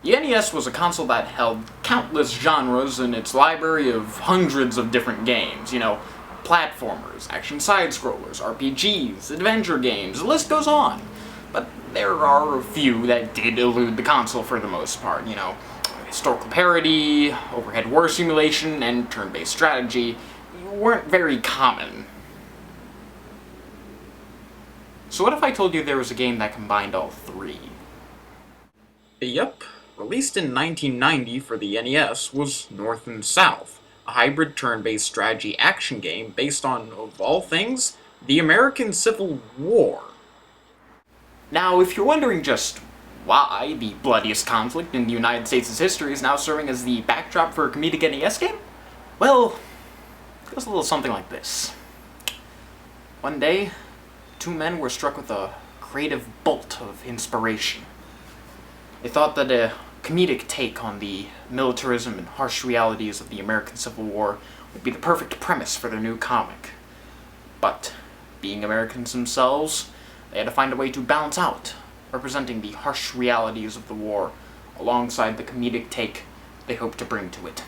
The NES was a console that held countless genres in its library of hundreds of different games, platformers, action side-scrollers, RPGs, adventure games, the list goes on. But there are a few that did elude the console for the most part, historical parody, overhead war simulation, and turn-based strategy weren't very common. So what if I told you there was a game that combined all three? Yep. Released in 1990 for the NES was North and South, a hybrid turn-based strategy action game based on, of all things, the American Civil War. Now, if you're wondering just why the bloodiest conflict in the United States' history is now serving as the backdrop for a comedic NES game, well, it goes a little something like this. One day, two men were struck with a creative bolt of inspiration. They thought that a comedic take on the militarism and harsh realities of the American Civil War would be the perfect premise for their new comic. But, being Americans themselves, they had to find a way to balance out, representing the harsh realities of the war, alongside the comedic take they hoped to bring to it.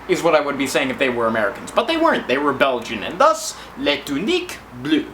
Is what I would be saying if they were Americans, but they weren't. They were Belgian, and thus, Les Tuniques Bleues.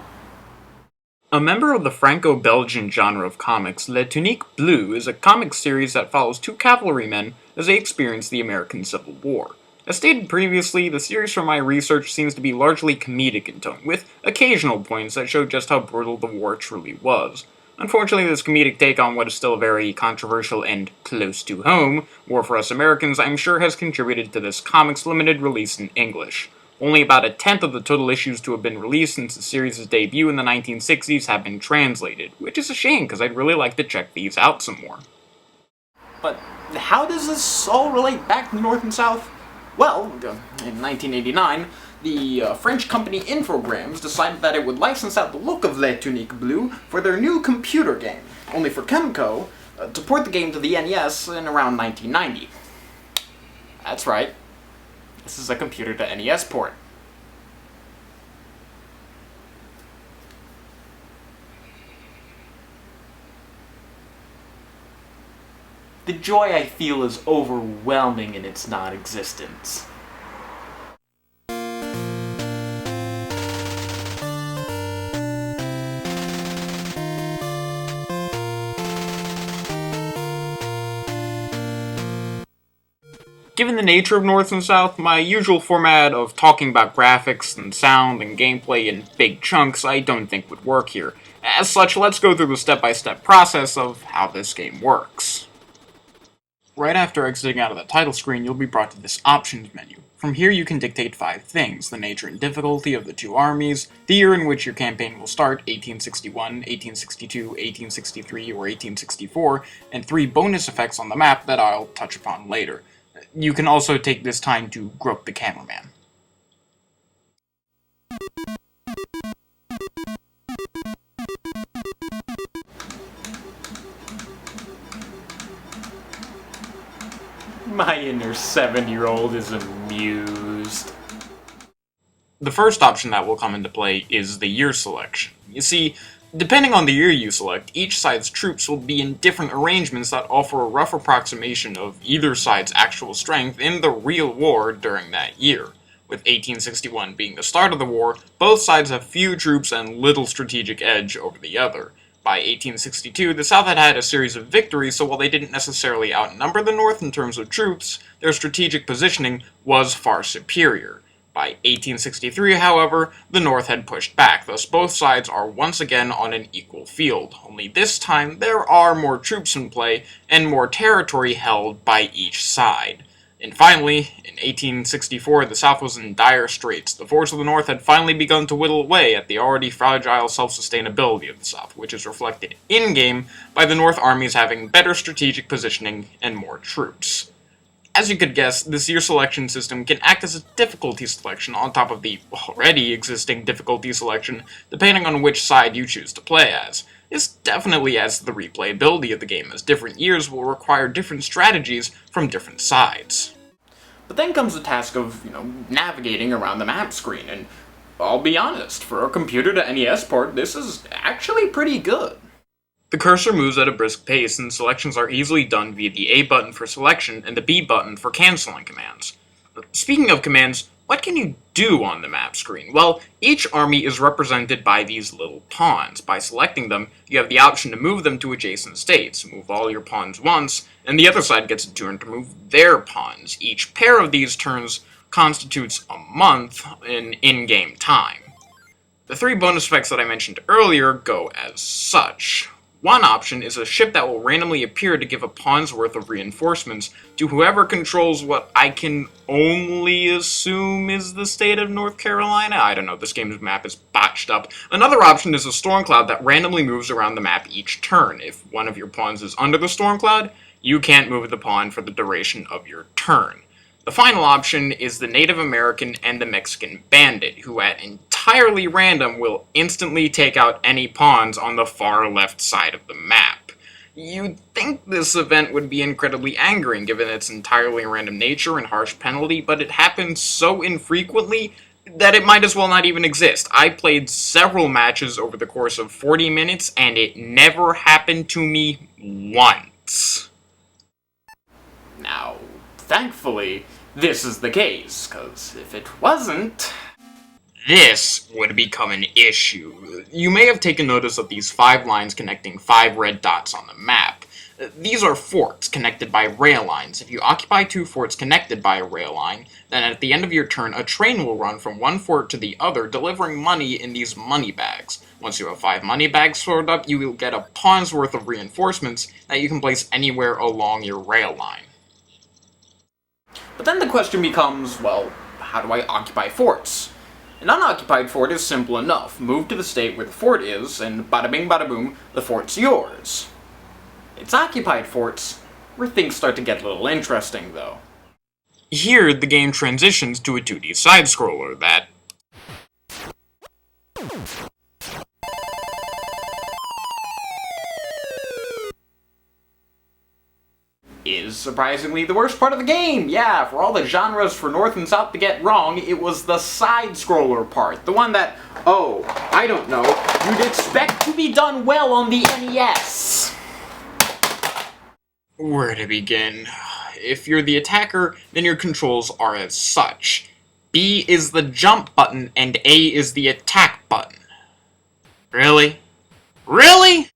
A member of the Franco-Belgian genre of comics, Les Tuniques Bleues is a comic series that follows two cavalrymen as they experience the American Civil War. As stated previously, the series from my research seems to be largely comedic in tone, with occasional points that show just how brutal the war truly was. Unfortunately, this comedic take on what is still a very controversial and close-to-home war for us Americans, I'm sure has contributed to this comic's limited release in English. Only about a tenth of the total issues to have been released since the series' debut in the 1960s have been translated, which is a shame because I'd really like to check these out some more. But how does this all relate back to the North and South? Well, in 1989, the French company Infogrames decided that it would license out the look of Les Tuniques Bleues for their new computer game, only for Kemco to port the game to the NES in around 1990. That's right. This is a computer to NES port. The joy I feel is overwhelming in its non-existence. Given the nature of North and South, my usual format of talking about graphics and sound and gameplay in big chunks I don't think would work here. As such, let's go through the step-by-step process of how this game works. Right after exiting out of the title screen, you'll be brought to this options menu. From here you can dictate 5 things: the nature and difficulty of the two armies, the year in which your campaign will start, 1861, 1862, 1863, or 1864, and 3 bonus effects on the map that I'll touch upon later. You can also take this time to grope the cameraman. My inner 7-year-old is amused. The first option that will come into play is the year selection. You see, depending on the year you select, each side's troops will be in different arrangements that offer a rough approximation of either side's actual strength in the real war during that year. With 1861 being the start of the war, both sides have few troops and little strategic edge over the other. By 1862, the South had had a series of victories, so while they didn't necessarily outnumber the North in terms of troops, their strategic positioning was far superior. By 1863, however, the North had pushed back, thus both sides are once again on an equal field. Only this time, there are more troops in play, and more territory held by each side. And finally, in 1864, the South was in dire straits. The force of the North had finally begun to whittle away at the already fragile self-sustainability of the South, which is reflected in-game by the North armies having better strategic positioning and more troops. As you could guess, this year selection system can act as a difficulty selection on top of the already existing difficulty selection, depending on which side you choose to play as. This definitely adds to the replayability of the game, as different years will require different strategies from different sides. But then comes the task of, navigating around the map screen, and I'll be honest, for a computer to NES port, this is actually pretty good. The cursor moves at a brisk pace, and selections are easily done via the A button for selection and the B button for canceling commands. Speaking of commands, what can you do on the map screen? Well, each army is represented by these little pawns. By selecting them, you have the option to move them to adjacent states. Move all your pawns once, and the other side gets a turn to move their pawns. Each pair of these turns constitutes a month in in-game time. The 3 bonus effects that I mentioned earlier go as such. One option is a ship that will randomly appear to give a pawn's worth of reinforcements to whoever controls what I can only assume is the state of North Carolina. I don't know, this game's map is botched up. Another option is a storm cloud that randomly moves around the map each turn. If one of your pawns is under the storm cloud, you can't move the pawn for the duration of your turn. The final option is the Native American and the Mexican bandit, who at entirely random will instantly take out any pawns on the far left side of the map. You'd think this event would be incredibly angering given its entirely random nature and harsh penalty, but it happens so infrequently that it might as well not even exist. I played several matches over the course of 40 minutes, and it never happened to me once. Now, thankfully, this is the case, because if it wasn't, this would become an issue. You may have taken notice of these 5 lines connecting 5 red dots on the map. These are forts connected by rail lines. If you occupy 2 forts connected by a rail line, then at the end of your turn, a train will run from one fort to the other, delivering money in these money bags. Once you have 5 money bags stored up, you will get a pawn's worth of reinforcements that you can place anywhere along your rail line. But then the question becomes, well, how do I occupy forts? An unoccupied fort is simple enough. Move to the state where the fort is, and bada bing bada boom, the fort's yours. It's occupied forts where things start to get a little interesting, though. Here, the game transitions to a 2D side-scroller that is surprisingly the worst part of the game. Yeah, for all the genres for North and South to get wrong, it was the side-scroller part. The one that, I don't know, you'd expect to be done well on the NES. Where to begin? If you're the attacker, then your controls are as such. B is the jump button, and A is the attack button. Really? Really?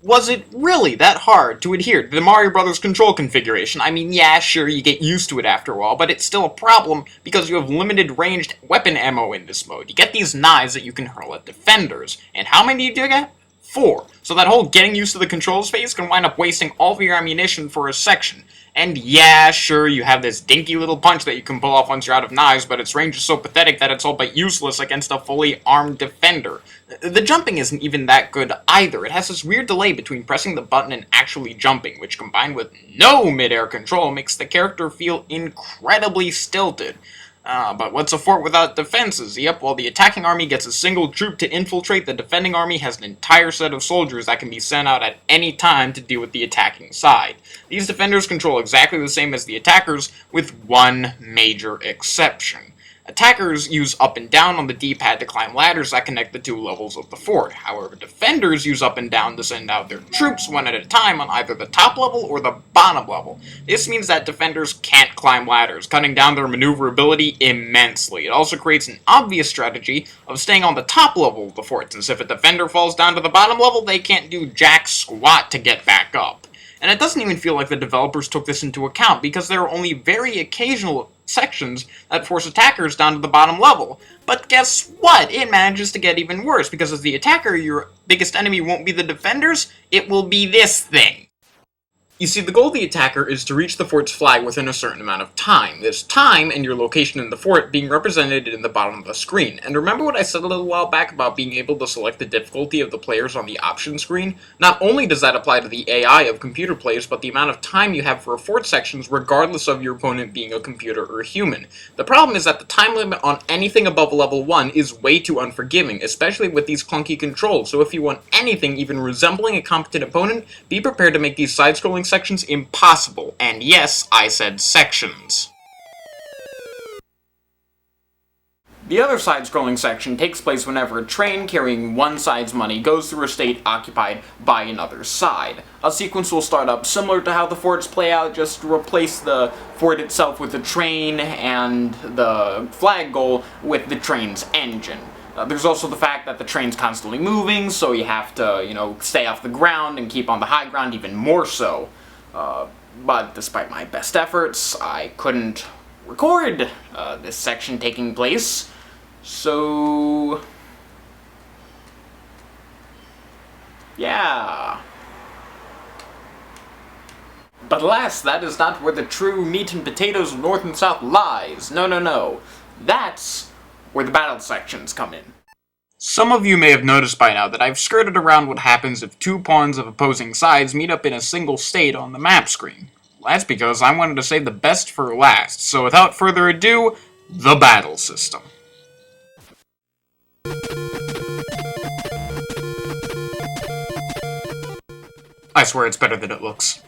Was it really that hard to adhere to the Mario Brothers control configuration? I mean, yeah, sure, you get used to it after a while, but it's still a problem because you have limited ranged weapon ammo in this mode. You get these knives that you can hurl at defenders, and how many do you get? 4. So that whole getting used to the controls phase can wind up wasting all of your ammunition for a section. And yeah, sure, you have this dinky little punch that you can pull off once you're out of knives, but its range is so pathetic that it's all but useless against a fully armed defender. The jumping isn't even that good either. It has this weird delay between pressing the button and actually jumping, which combined with no mid-air control makes the character feel incredibly stilted. But what's a fort without defenses? Yep, while the attacking army gets a single troop to infiltrate, the defending army has an entire set of soldiers that can be sent out at any time to deal with the attacking side. These defenders control exactly the same as the attackers, with one major exception. Attackers use up and down on the D-pad to climb ladders that connect the 2 levels of the fort. However, defenders use up and down to send out their troops one at a time on either the top level or the bottom level. This means that defenders can't climb ladders, cutting down their maneuverability immensely. It also creates an obvious strategy of staying on the top level of the fort, since if a defender falls down to the bottom level, they can't do jack squat to get back up. And it doesn't even feel like the developers took this into account, because there are only very occasional sections that force attackers down to the bottom level. But guess what? It manages to get even worse, because as the attacker, your biggest enemy won't be the defenders, it will be this thing. You see, the goal of the attacker is to reach the fort's flag within a certain amount of time. This time and your location in the fort being represented in the bottom of the screen. And remember what I said a little while back about being able to select the difficulty of the players on the option screen? Not only does that apply to the AI of computer players, but the amount of time you have for fort sections regardless of your opponent being a computer or a human. The problem is that the time limit on anything above level 1 is way too unforgiving, especially with these clunky controls, so if you want anything even resembling a competent opponent, be prepared to make these side-scrolling sections impossible. And yes, I said sections. The other side-scrolling section takes place whenever a train carrying one side's money goes through a state occupied by another side. A sequence will start up similar to how the forts play out, just replace the fort itself with the train and the flag goal with the train's engine. There's also the fact that the train's constantly moving, so you have to, stay off the ground and keep on the high ground even more so. But despite my best efforts, I couldn't record this section taking place, so yeah. But alas, that is not where the true meat and potatoes of North and South lies. No. That's where the battle sections come in. Some of you may have noticed by now that I've skirted around what happens if two pawns of opposing sides meet up in a single state on the map screen. Well, that's because I wanted to save the best for last, so without further ado, the battle system. I swear it's better than it looks.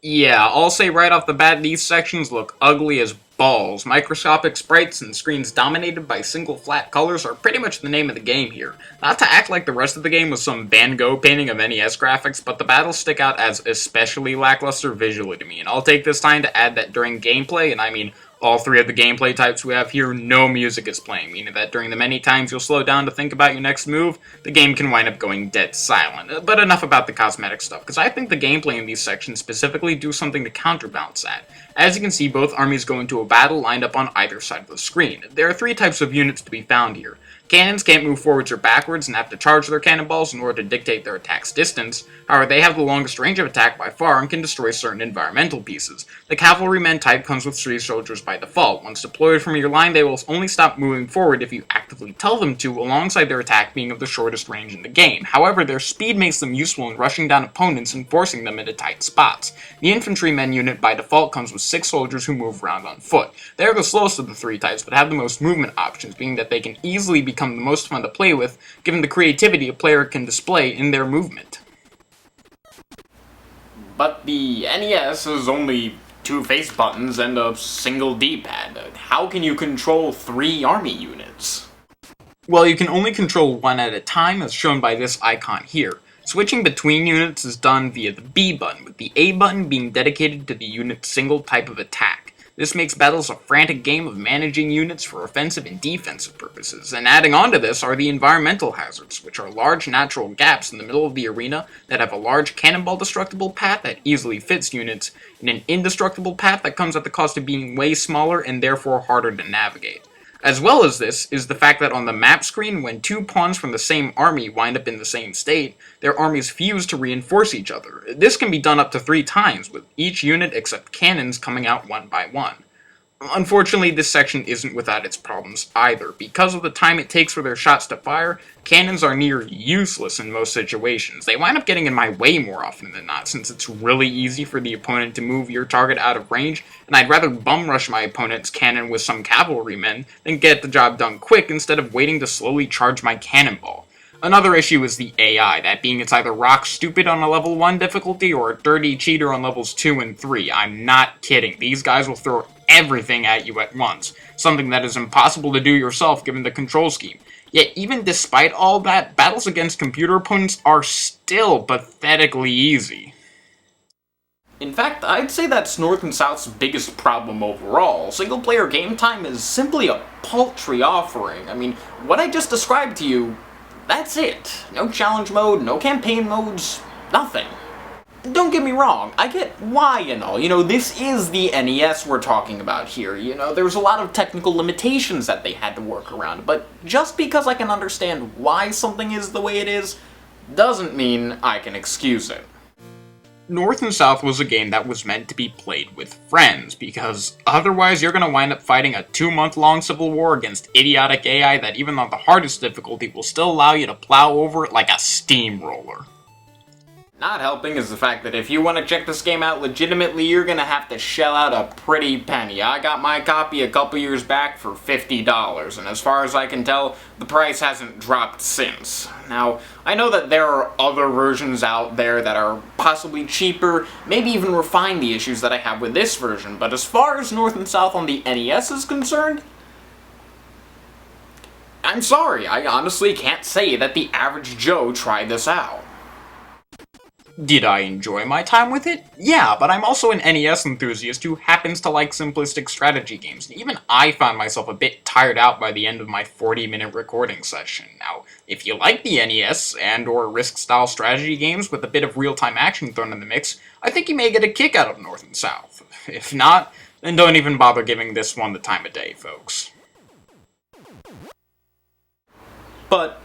Yeah, I'll say right off the bat, these sections look ugly as balls. Microscopic sprites and screens dominated by single flat colors are pretty much the name of the game here. Not to act like the rest of the game was some Van Gogh painting of NES graphics, but the battles stick out as especially lackluster visually to me, and I'll take this time to add that during gameplay, and I mean all three of the gameplay types we have here, no music is playing, meaning that during the many times you'll slow down to think about your next move, the game can wind up going dead silent. But enough about the cosmetic stuff, because I think the gameplay in these sections specifically do something to counterbalance that. As you can see, both armies go into a battle lined up on either side of the screen. There are three types of units to be found here. Cannons can't move forwards or backwards and have to charge their cannonballs in order to dictate their attack's distance. However, they have the longest range of attack by far and can destroy certain environmental pieces. The cavalryman type comes with 3 soldiers by default. Once deployed from your line, they will only stop moving forward if you actively tell them to, alongside their attack being of the shortest range in the game. However, their speed makes them useful in rushing down opponents and forcing them into tight spots. The infantryman unit by default comes with 6 soldiers who move around on foot. They are the slowest of the 3 types, but have the most movement options, being that they can easily become the most fun to play with, given the creativity a player can display in their movement. But the NES is only 2 face buttons and a single D-pad. How can you control 3 army units? Well, you can only control one at a time, as shown by this icon here. Switching between units is done via the B button, with the A button being dedicated to the unit's single type of attack. This makes battles a frantic game of managing units for offensive and defensive purposes, and adding on to this are the environmental hazards, which are large natural gaps in the middle of the arena that have a large cannonball destructible path that easily fits units, and an indestructible path that comes at the cost of being way smaller and therefore harder to navigate. As well as this is the fact that on the map screen, when 2 pawns from the same army wind up in the same state, their armies fuse to reinforce each other. This can be done up to 3 times, with each unit except cannons coming out one by one. Unfortunately, this section isn't without its problems either. Because of the time it takes for their shots to fire, cannons are near useless in most situations. They wind up getting in my way more often than not, since it's really easy for the opponent to move your target out of range, and I'd rather bum rush my opponent's cannon with some cavalrymen than get the job done quick instead of waiting to slowly charge my cannonball. Another issue is the AI, that being it's either rock stupid on a level 1 difficulty or a dirty cheater on levels 2 and 3. I'm not kidding. These guys will throw everything at you at once, something that is impossible to do yourself given the control scheme. Yet even despite all that, battles against computer opponents are still pathetically easy. In fact, I'd say that's North and South's biggest problem overall. Single-player game time is simply a paltry offering. I mean, what I just described to you, that's it. No challenge mode, no campaign modes, nothing. Don't get me wrong, I get why and all. This is the NES we're talking about here. There's a lot of technical limitations that they had to work around, but just because I can understand why something is the way it is, doesn't mean I can excuse it. North and South was a game that was meant to be played with friends, because otherwise you're gonna wind up fighting a 2-month-long civil war against idiotic AI that even on the hardest difficulty will still allow you to plow over it like a steamroller. Not helping is the fact that if you want to check this game out legitimately, you're gonna have to shell out a pretty penny. I got my copy a couple years back for $50, and as far as I can tell, the price hasn't dropped since. Now, I know that there are other versions out there that are possibly cheaper, maybe even refine the issues that I have with this version, but as far as North and South on the NES is concerned, I'm sorry, I honestly can't say that the average Joe tried this out. Did I enjoy my time with it? Yeah, but I'm also an NES enthusiast who happens to like simplistic strategy games, and even I found myself a bit tired out by the end of my 40-minute recording session. Now, if you like the NES and/or Risk-style strategy games with a bit of real-time action thrown in the mix, I think you may get a kick out of North and South. If not, then don't even bother giving this one the time of day, folks. But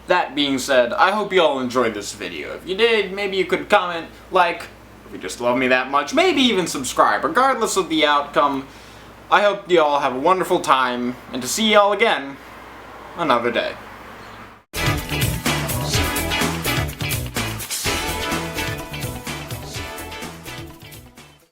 that being said, I hope you all enjoyed this video. If you did, maybe you could comment, like, if you just love me that much, maybe even subscribe. Regardless of the outcome, I hope you all have a wonderful time, and to see y'all again another day.